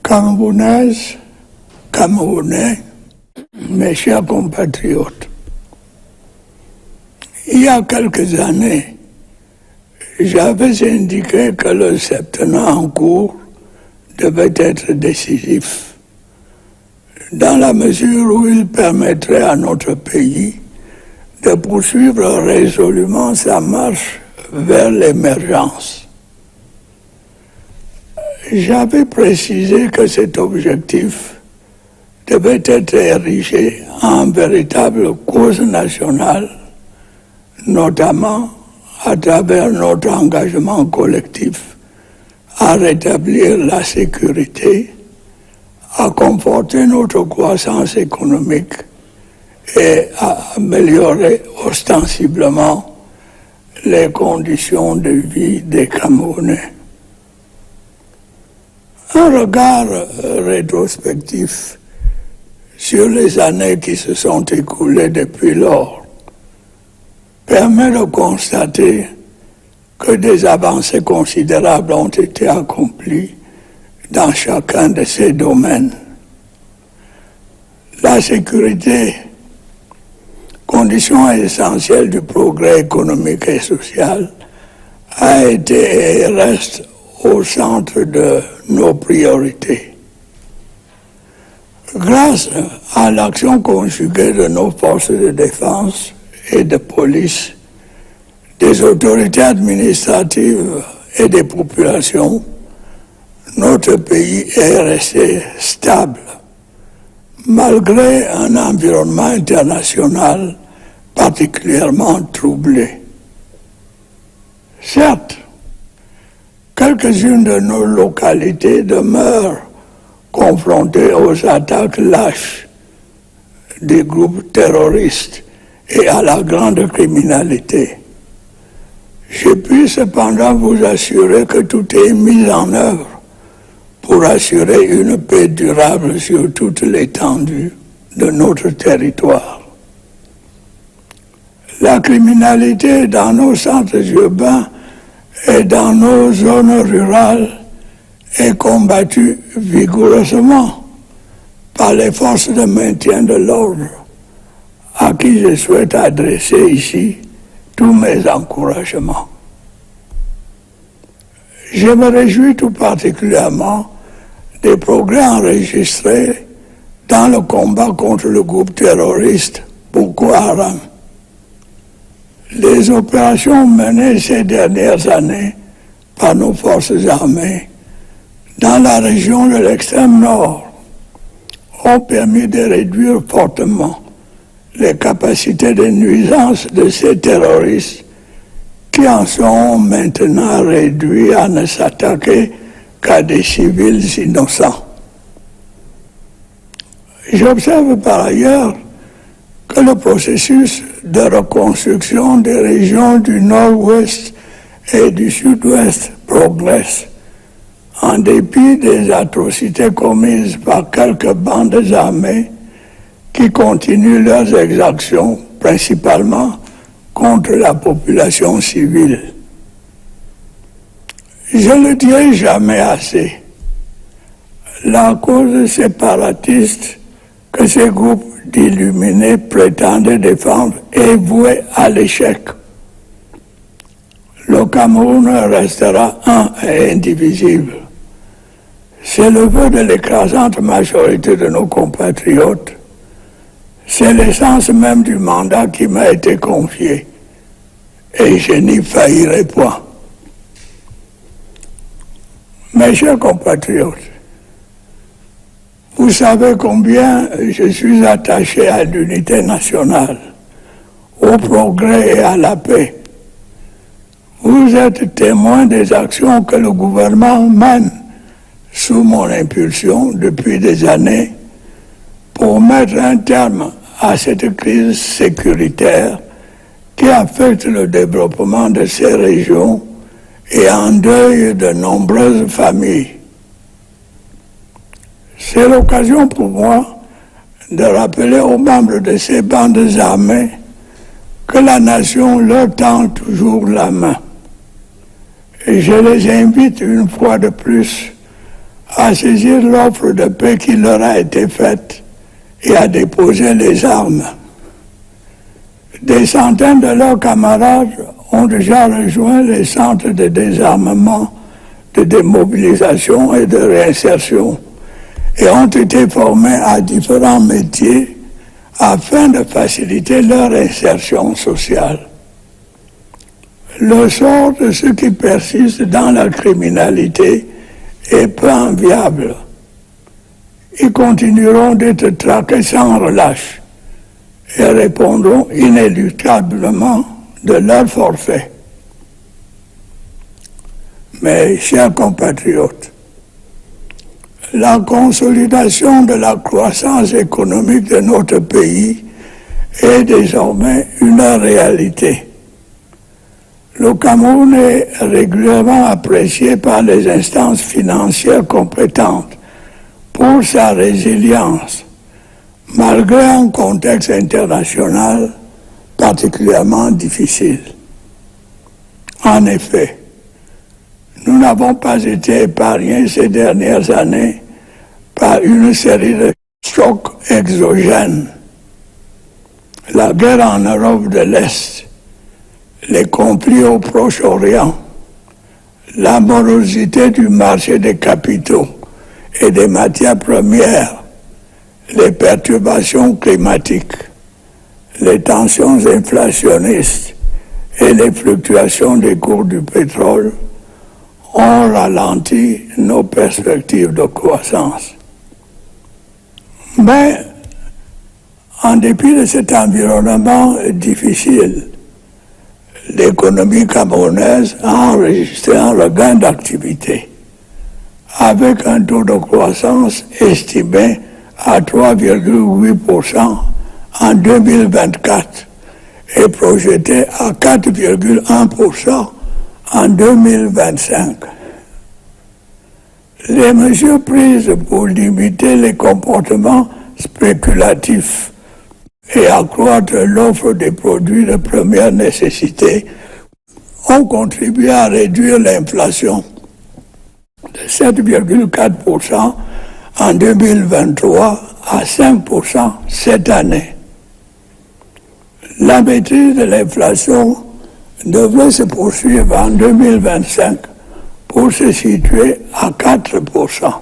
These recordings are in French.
Camerounaises, Camerounais, mes chers compatriotes, il y a quelques années, j'avais indiqué que le septennat en cours devait être décisif, dans la mesure où il permettrait à notre pays de poursuivre résolument sa marche vers l'émergence. J'avais précisé que cet objectif devait être érigé en véritable cause nationale, notamment à travers notre engagement collectif à rétablir la sécurité, à conforter notre croissance économique et à améliorer ostensiblement les conditions de vie des Camerounais. Un regard rétrospectif sur les années qui se sont écoulées depuis lors permet de constater que des avancées considérables ont été accomplies dans chacun de ces domaines. La sécurité, condition essentielle du progrès économique et social, a été et reste au centre de nos priorités. Grâce à l'action conjuguée de nos forces de défense et de police, des autorités administratives et des populations, notre pays est resté stable, malgré un environnement international particulièrement troublé. Certes, quelques-unes de nos localités demeurent confrontées aux attaques lâches des groupes terroristes et à la grande criminalité. Je puis cependant vous assurer que tout est mis en œuvre pour assurer une paix durable sur toute l'étendue de notre territoire. La criminalité dans nos centres urbains et dans nos zones rurales est combattue vigoureusement par les forces de maintien de l'ordre, à qui je souhaite adresser ici tous mes encouragements. Je me réjouis tout particulièrement des progrès enregistrés dans le combat contre le groupe terroriste Boko Haram. Les opérations menées ces dernières années par nos forces armées dans la région de l'extrême nord ont permis de réduire fortement les capacités de nuisance de ces terroristes qui en sont maintenant réduits à ne s'attaquer qu'à des civils innocents. J'observe par ailleurs que le processus de reconstruction des régions du nord-ouest et du sud-ouest progresse, en dépit des atrocités commises par quelques bandes armées qui continuent leurs exactions, principalement contre la population civile. Je ne le dirai jamais assez. La cause séparatiste que ces groupes d'illuminés prétendaient défendre est vouée à l'échec. Le Cameroun restera un et indivisible. C'est le vœu de l'écrasante majorité de nos compatriotes. C'est l'essence même du mandat qui m'a été confié. Et je n'y faillirai point. Mes chers compatriotes, vous savez combien je suis attaché à l'unité nationale, au progrès et à la paix. Vous êtes témoin des actions que le gouvernement mène sous mon impulsion depuis des années pour mettre un terme à cette crise sécuritaire qui affecte le développement de ces régions et endeuille de nombreuses familles. C'est l'occasion pour moi de rappeler aux membres de ces bandes armées que la nation leur tend toujours la main. Et je les invite une fois de plus à saisir l'offre de paix qui leur a été faite et à déposer les armes. Des centaines de leurs camarades ont déjà rejoint les centres de désarmement, de démobilisation et de réinsertion et ont été formés à différents métiers afin de faciliter leur insertion sociale. Le sort de ceux qui persistent dans la criminalité est peu enviable. Ils continueront d'être traqués sans relâche et répondront inéluctablement de leur forfait. Mes chers compatriotes, la consolidation de la croissance économique de notre pays est désormais une réalité. Le Cameroun est régulièrement apprécié par les instances financières compétentes pour sa résilience, malgré un contexte international particulièrement difficile. En effet, nous n'avons pas été épargnés ces dernières années par une série de chocs exogènes. La guerre en Europe de l'Est, les conflits au Proche-Orient, la morosité du marché des capitaux et des matières premières, les perturbations climatiques, les tensions inflationnistes et les fluctuations des cours du pétrole ont ralenti nos perspectives de croissance. Mais, en dépit de cet environnement difficile, l'économie camerounaise a enregistré un regain d'activité, avec un taux de croissance estimé à 3,8% en 2024 et projeté à 4,1% en 2025. Les mesures prises pour limiter les comportements spéculatifs et accroître l'offre des produits de première nécessité ont contribué à réduire l'inflation de 7,4% en 2023 à 5% cette année. La maîtrise de l'inflation devrait se poursuivre en 2025 pour se situer à 4%.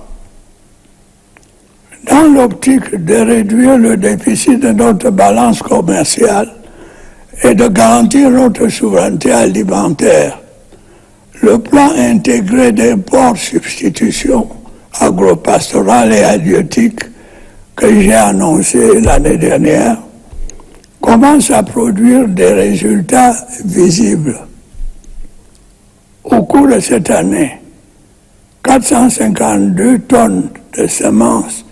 Dans l'optique de réduire le déficit de notre balance commerciale et de garantir notre souveraineté alimentaire, le plan intégré d'import-substitution agropastorale et halieutique que j'ai annoncé l'année dernière commence à produire des résultats visibles. Au cours de cette année, 452 tonnes de semences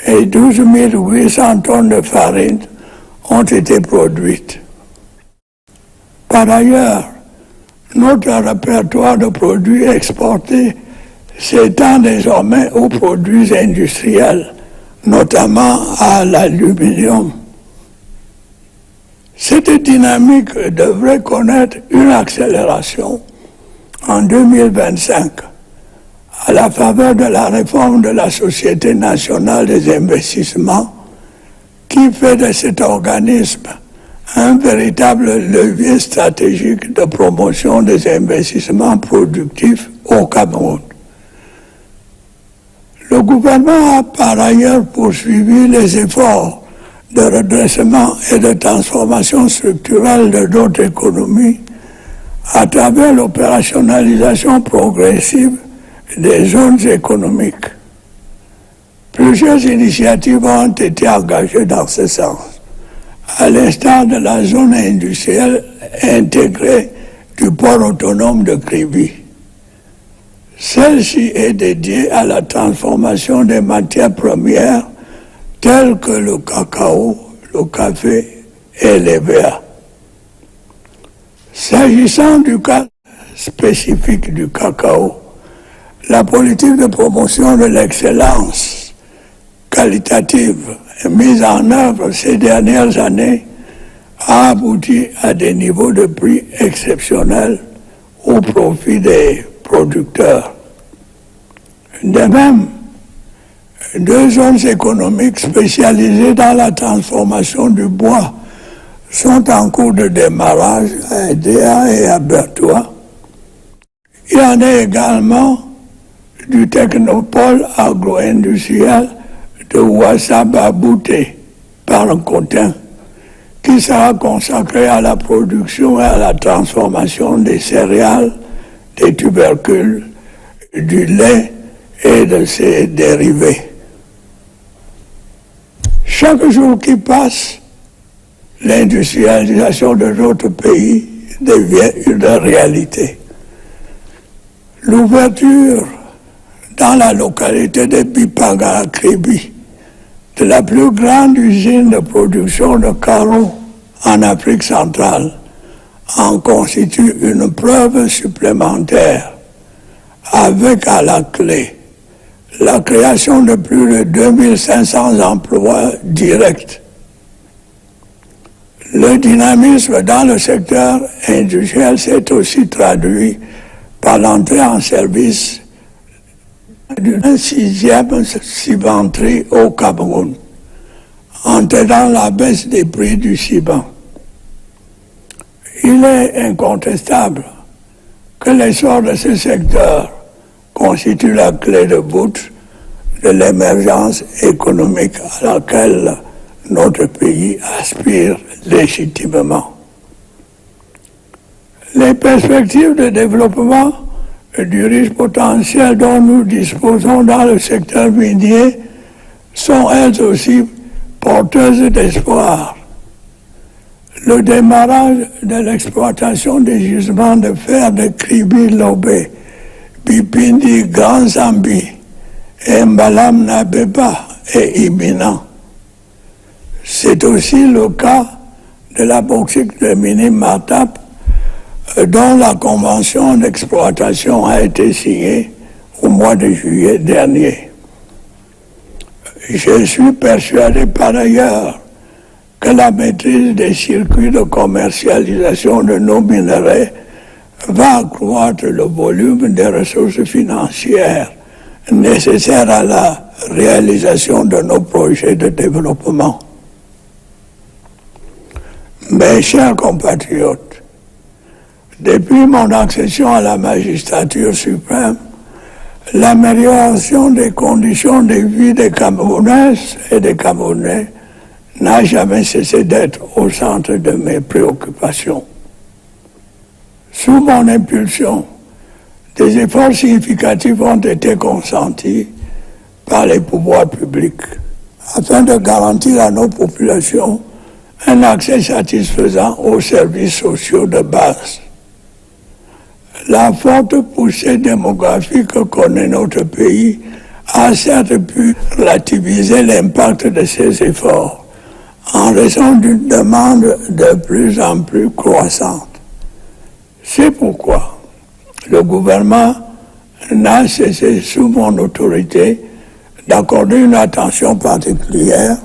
et 12 800 tonnes de farine ont été produites. Par ailleurs, notre répertoire de produits exportés s'étend désormais aux produits industriels, notamment à l'aluminium. Cette dynamique devrait connaître une accélération en 2025 à la faveur de la réforme de la Société nationale des investissements qui fait de cet organisme un véritable levier stratégique de promotion des investissements productifs au Cameroun. Le gouvernement a par ailleurs poursuivi les efforts de redressement et de transformation structurelle de notre économie à travers l'opérationnalisation progressive des zones économiques. Plusieurs initiatives ont été engagées dans ce sens, à l'instar de la zone industrielle intégrée du port autonome de Kribi. Celle-ci est dédiée à la transformation des matières premières telles que le cacao, le café et les verres. S'agissant du cas spécifique du cacao, la politique de promotion de l'excellence qualitative mise en œuvre ces dernières années a abouti à des niveaux de prix exceptionnels au profit des producteurs. De même, 2 zones économiques spécialisées dans la transformation du bois sont en cours de démarrage à Edea et à Berthois. Il y en a également du technopôle agro-industriel de Ouassaba-Bouté par un cotin qui sera consacré à la production et à la transformation des céréales, des tubercules, du lait et de ses dérivés. Chaque jour qui passe, l'industrialisation de notre pays devient une réalité. L'ouverture dans la localité de Bipanga-Kribi de la plus grande usine de production de carreaux en Afrique centrale en constitue une preuve supplémentaire, avec à la clé la création de plus de 2500 emplois directs. Le dynamisme dans le secteur industriel s'est aussi traduit par l'entrée en service d'une 6e cimenterie au Cameroun, entraînant la baisse des prix du ciment. Il est incontestable que l'essor de ce secteur constitue la clé de voûte de l'émergence économique à laquelle notre pays aspire légitimement. Les perspectives de développement du riche potentiel dont nous disposons dans le secteur minier sont elles aussi porteuses d'espoir. Le démarrage de l'exploitation des gisements de fer de Kribi-Lobé, Bipindi, Grand Zambi et Mbalam Nabeba est imminent. C'est aussi le cas de la bauxite de Mini-Matap, dont la convention d'exploitation a été signée au mois de juillet dernier. Je suis persuadé par ailleurs que la maîtrise des circuits de commercialisation de nos minerais va accroître le volume des ressources financières nécessaires à la réalisation de nos projets de développement. Mes chers compatriotes, depuis mon accession à la magistrature suprême, l'amélioration des conditions de vie des Camerounaises et des Camerounais n'a jamais cessé d'être au centre de mes préoccupations. Sous mon impulsion, des efforts significatifs ont été consentis par les pouvoirs publics afin de garantir à nos populations un accès satisfaisant aux services sociaux de base. La forte poussée démographique que connaît notre pays a certes pu relativiser l'impact de ces efforts en raison d'une demande de plus en plus croissante. C'est pourquoi le gouvernement n'a cessé, sous mon autorité, d'accorder une attention particulière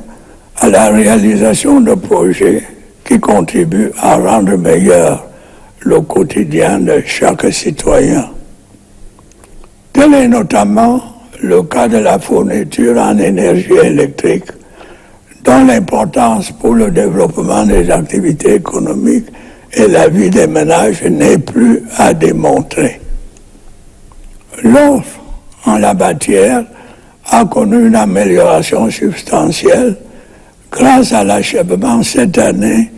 à la réalisation de projets qui contribuent à rendre meilleur le quotidien de chaque citoyen. Tel est notamment le cas de la fourniture en énergie électrique, dont l'importance pour le développement des activités économiques et la vie des ménages n'est plus à démontrer. L'offre en la matière a connu une amélioration substantielle grâce à l'achèvement cette année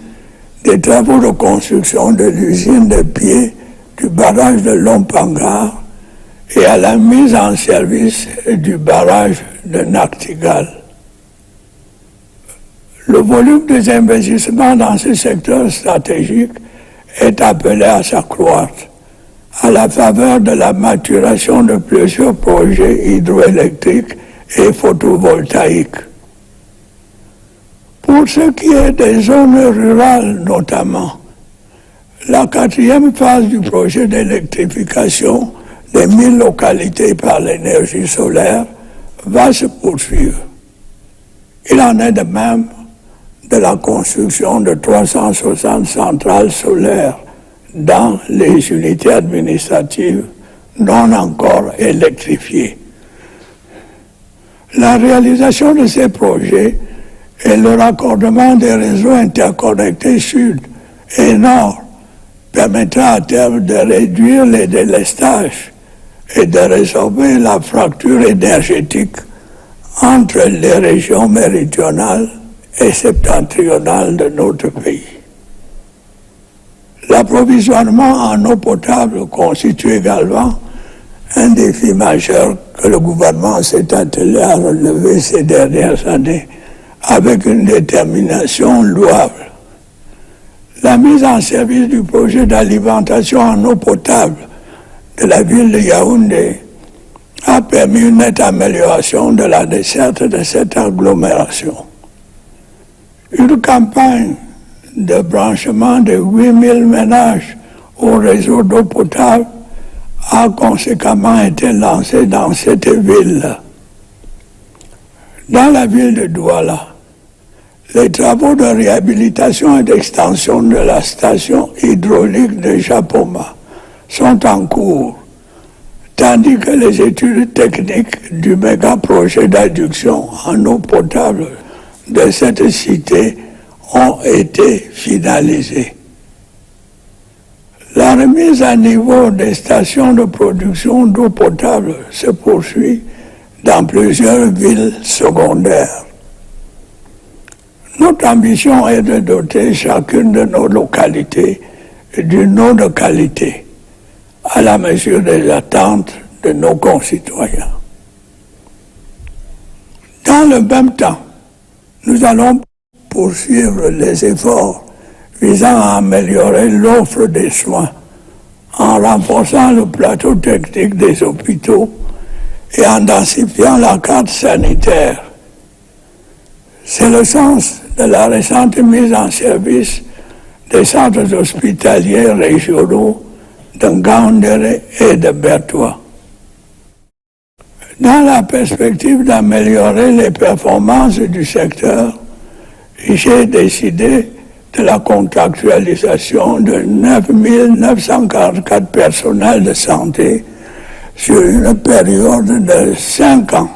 des travaux de construction de l'usine de pied du barrage de Lompangar et à la mise en service du barrage de Nachtigal. Le volume des investissements dans ce secteur stratégique est appelé à s'accroître à la faveur de la maturation de plusieurs projets hydroélectriques et photovoltaïques. Pour ce qui est des zones rurales notamment, la 4e phase du projet d'électrification des 1000 localités par l'énergie solaire va se poursuivre. Il en est de même de la construction de 360 centrales solaires dans les unités administratives non encore électrifiées. La réalisation de ces projets et le raccordement des réseaux interconnectés sud et nord permettra à terme de réduire les délestages et de résorber la fracture énergétique entre les régions méridionales et septentrionales de notre pays. L'approvisionnement en eau potable constitue également un défi majeur que le gouvernement s'est attelé à relever ces dernières années avec une détermination louable. La mise en service du projet d'alimentation en eau potable de la ville de Yaoundé a permis une nette amélioration de la desserte de cette agglomération. Une campagne de branchement de 8000 ménages au réseau d'eau potable a conséquemment été lancée dans cette ville. Dans la ville de Douala, les travaux de réhabilitation et d'extension de la station hydraulique de Japoma sont en cours, tandis que les études techniques du méga-projet d'adduction en eau potable de cette cité ont été finalisées. La remise à niveau des stations de production d'eau potable se poursuit dans plusieurs villes secondaires. Notre ambition est de doter chacune de nos localités d'une eau de qualité, à la mesure des attentes de nos concitoyens. Dans le même temps, nous allons poursuivre les efforts visant à améliorer l'offre des soins en renforçant le plateau technique des hôpitaux et en densifiant la carte sanitaire. C'est le sens de la récente mise en service des centres hospitaliers régionaux de Ngaoundéré et de Bertoua. Dans la perspective d'améliorer les performances du secteur, j'ai décidé de la contractualisation de 9 944 personnels de santé sur une période de 5 ans.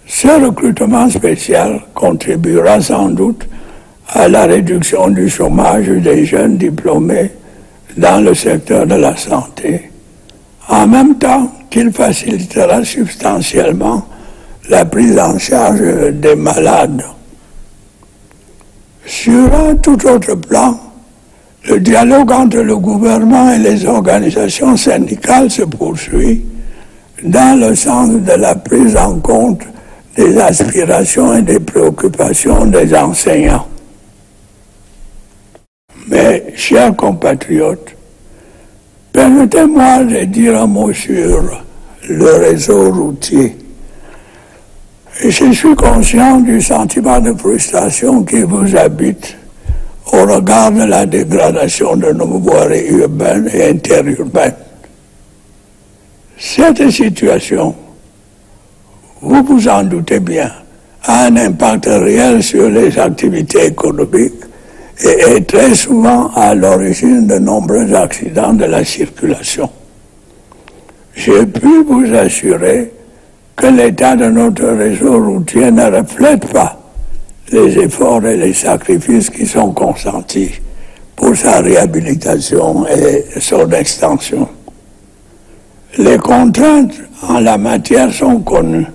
Ce recrutement spécial contribuera sans doute à la réduction du chômage des jeunes diplômés dans le secteur de la santé, en même temps qu'il facilitera substantiellement la prise en charge des malades. Sur un tout autre plan, le dialogue entre le gouvernement et les organisations syndicales se poursuit dans le sens de la prise en compte des aspirations et des préoccupations des enseignants. Mes chers compatriotes, permettez-moi de dire un mot sur le réseau routier. Je suis conscient du sentiment de frustration qui vous habite au regard de la dégradation de nos voiries urbaines et interurbaines. Cette situation, vous vous en doutez bien, a un impact réel sur les activités économiques et est très souvent à l'origine de nombreux accidents de la circulation. Je puis vous assurer que l'état de notre réseau routier ne reflète pas les efforts et les sacrifices qui sont consentis pour sa réhabilitation et son extension. Les contraintes en la matière sont connues.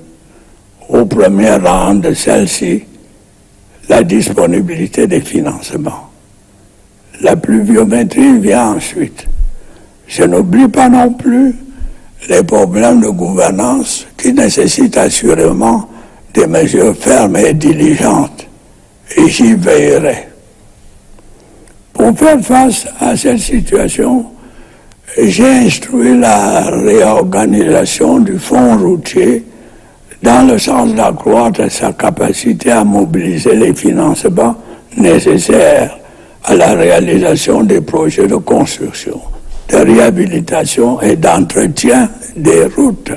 Au premier rang de celle-ci, la disponibilité des financements. La pluviométrie vient ensuite. Je n'oublie pas non plus les problèmes de gouvernance qui nécessitent assurément des mesures fermes et diligentes, et j'y veillerai. Pour faire face à cette situation, j'ai instruit la réorganisation du fonds routier dans le sens d'accroître sa capacité à mobiliser les financements nécessaires à la réalisation des projets de construction, de réhabilitation et d'entretien des routes.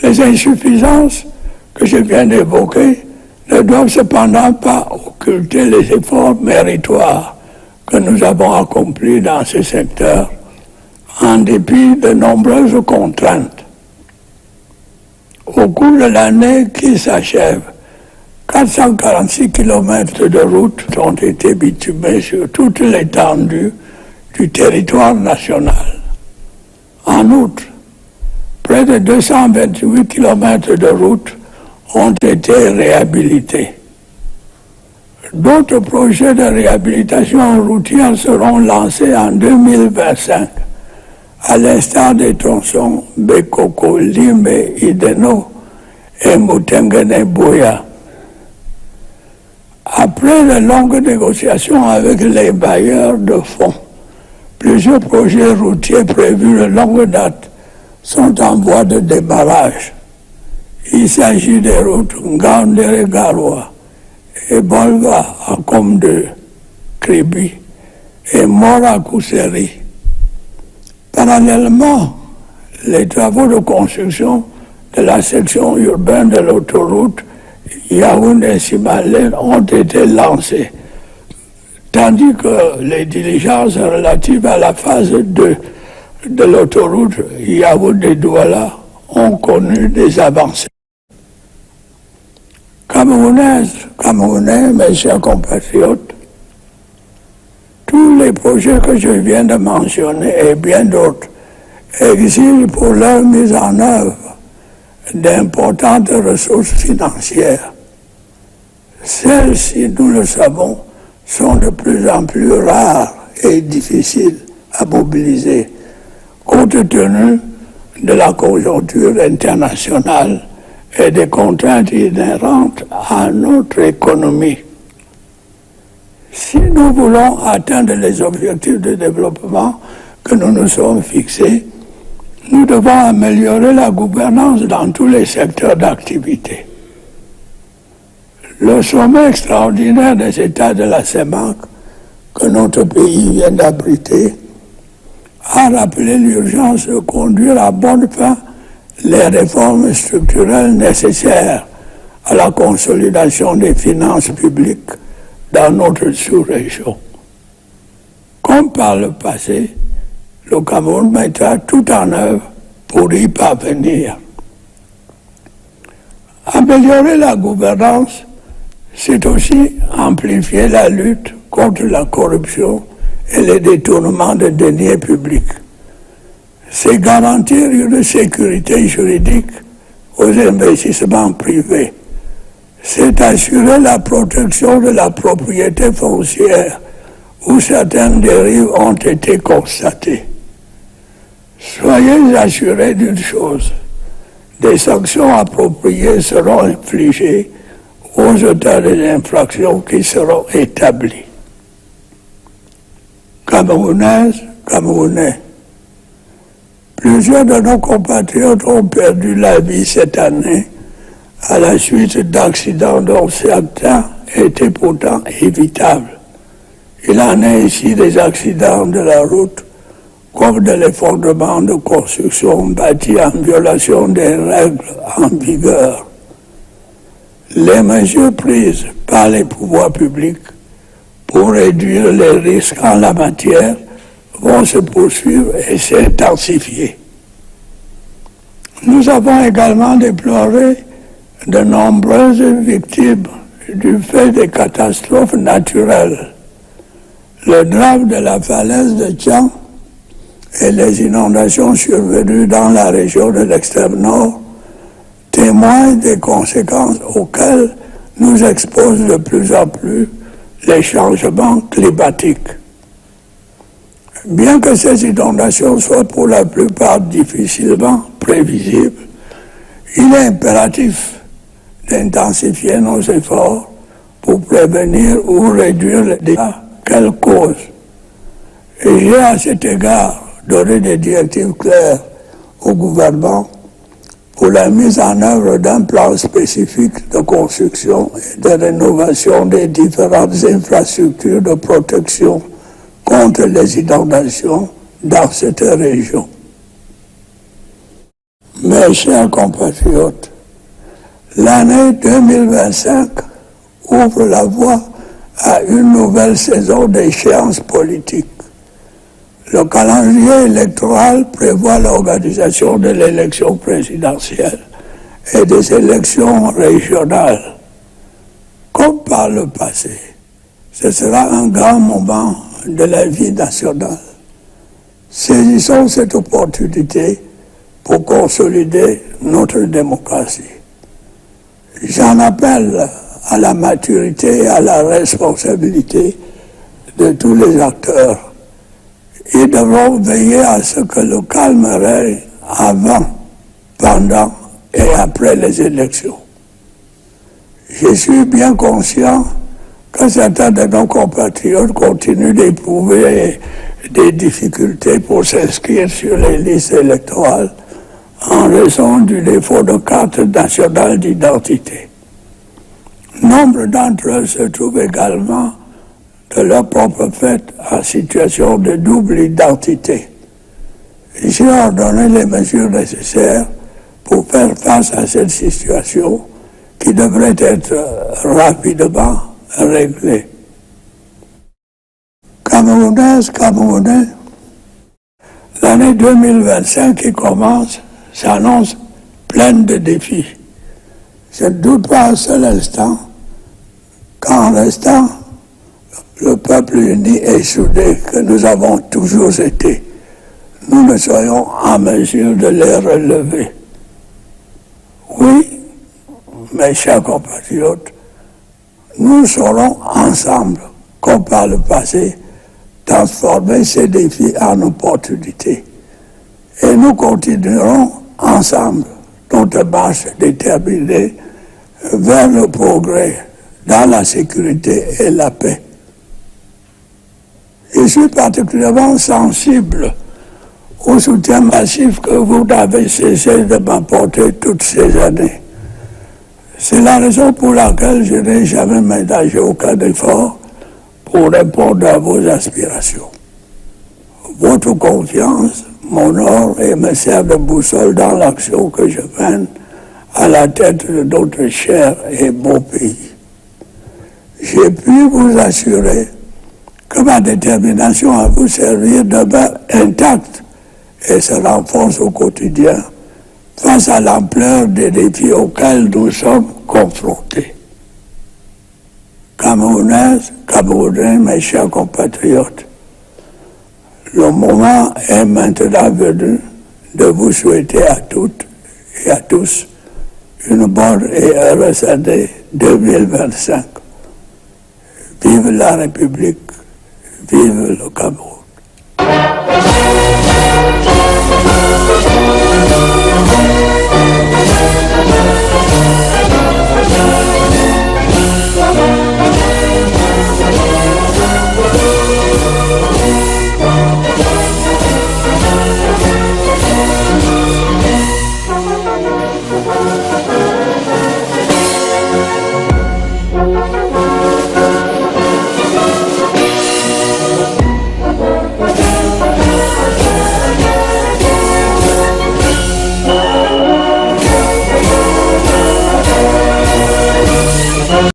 Les insuffisances que je viens d'évoquer ne doivent cependant pas occulter les efforts méritoires que nous avons accomplis dans ce secteur, en dépit de nombreuses contraintes. Au cours de l'année qui s'achève, 446 km de routes ont été bitumées sur toute l'étendue du territoire national. En outre, près de 228 km de routes ont été réhabilités. D'autres projets de réhabilitation routière seront lancés en 2025, à l'instar des tronçons Bekoko, Lime, Ideno et Mutengene-Boya. Après de longues négociations avec les bailleurs de fonds, plusieurs projets routiers prévus de longue date sont en voie de démarrage. Il s'agit des routes Ngaoundéré-Garoua et Bolga à Comde, Kribi et Mora-Kousseri. Parallèlement, les travaux de construction de la section urbaine de l'autoroute Yaoundé-Simalène ont été lancés, tandis que les diligences relatives à la phase 2 de l'autoroute Yaoundé-Douala ont connu des avancées. Camerounais, mes chers compatriotes, tous les projets que je viens de mentionner et bien d'autres exigent pour leur mise en œuvre d'importantes ressources financières. Celles-ci, nous le savons, sont de plus en plus rares et difficiles à mobiliser, compte tenu de la conjoncture internationale et des contraintes inhérentes à notre économie. Si nous voulons atteindre les objectifs de développement que nous nous sommes fixés, nous devons améliorer la gouvernance dans tous les secteurs d'activité. Le sommet extraordinaire des États de la CEMAC, que notre pays vient d'abriter, a rappelé l'urgence de conduire à bonne fin les réformes structurelles nécessaires à la consolidation des finances publiques dans notre sous-région. Comme par le passé, le Cameroun mettra tout en œuvre pour y parvenir. Améliorer la gouvernance, c'est aussi amplifier la lutte contre la corruption et les détournements de deniers publics. C'est garantir une sécurité juridique aux investissements privés. C'est assurer la protection de la propriété foncière où certaines dérives ont été constatées. Soyez assurés d'une chose, des sanctions appropriées seront infligées aux auteurs des infractions qui seront établies. Camerounaises, Camerounais, plusieurs de nos compatriotes ont perdu la vie cette année à la suite d'accidents dont certains étaient pourtant évitables. Il en est ici des accidents de la route comme de l'effondrement de constructions bâties en violation des règles en vigueur. Les mesures prises par les pouvoirs publics pour réduire les risques en la matière vont se poursuivre et s'intensifier. Nous avons également déploré de nombreuses victimes du fait des catastrophes naturelles. Le drame de la falaise de Tchang et les inondations survenues dans la région de l'extrême nord témoignent des conséquences auxquelles nous exposent de plus en plus les changements climatiques. Bien que ces inondations soient pour la plupart difficilement prévisibles, il est impératif d'intensifier nos efforts pour prévenir ou réduire les dégâts qu'elles causent. Et j'ai à cet égard donné des directives claires au gouvernement pour la mise en œuvre d'un plan spécifique de construction et de rénovation des différentes infrastructures de protection contre les inondations dans cette région. Mes chers compatriotes, l'année 2025 ouvre la voie à une nouvelle saison d'échéances politiques. Le calendrier électoral prévoit l'organisation de l'élection présidentielle et des élections régionales, comme par le passé. Ce sera un grand moment de la vie nationale. Saisissons cette opportunité pour consolider notre démocratie. J'en appelle à la maturité et à la responsabilité de tous les acteurs. Ils devront veiller à ce que le calme règne avant, pendant et après les élections. Je suis bien conscient que certains de nos compatriotes continuent d'éprouver des difficultés pour s'inscrire sur les listes électorales en raison du défaut de carte nationale d'identité. Nombre d'entre eux se trouvent également de leur propre fait en situation de double identité. J'ai ordonné les mesures nécessaires pour faire face à cette situation qui devrait être rapidement réglée. Camerounaises, Camerounais, l'année 2025 qui commence s'annonce pleine de défis. Je ne doute pas un seul instant qu'en restant le peuple uni et soudé que nous avons toujours été, nous ne soyons en mesure de les relever. Oui, mes chers compatriotes, nous saurons ensemble, comme par le passé, transformer ces défis en opportunités. Et nous continuerons ensemble notre marche déterminée vers le progrès dans la sécurité et la paix. Je suis particulièrement sensible au soutien massif que vous avez cessé de m'apporter toutes ces années. C'est la raison pour laquelle je n'ai jamais ménagé aucun effort pour répondre à vos aspirations. Votre confiance m'honore et me sert de boussole dans l'action que je mène à la tête de notre cher et beau pays. J'ai pu vous assurer que ma détermination à vous servir demeure intacte et se renforce au quotidien face à l'ampleur des défis auxquels nous sommes confrontés. Camerounaises, Camerounais, mes chers compatriotes, le moment est maintenant venu de vous souhaiter à toutes et à tous une bonne et heureuse année 2025. Vive la République, vive le Cameroun.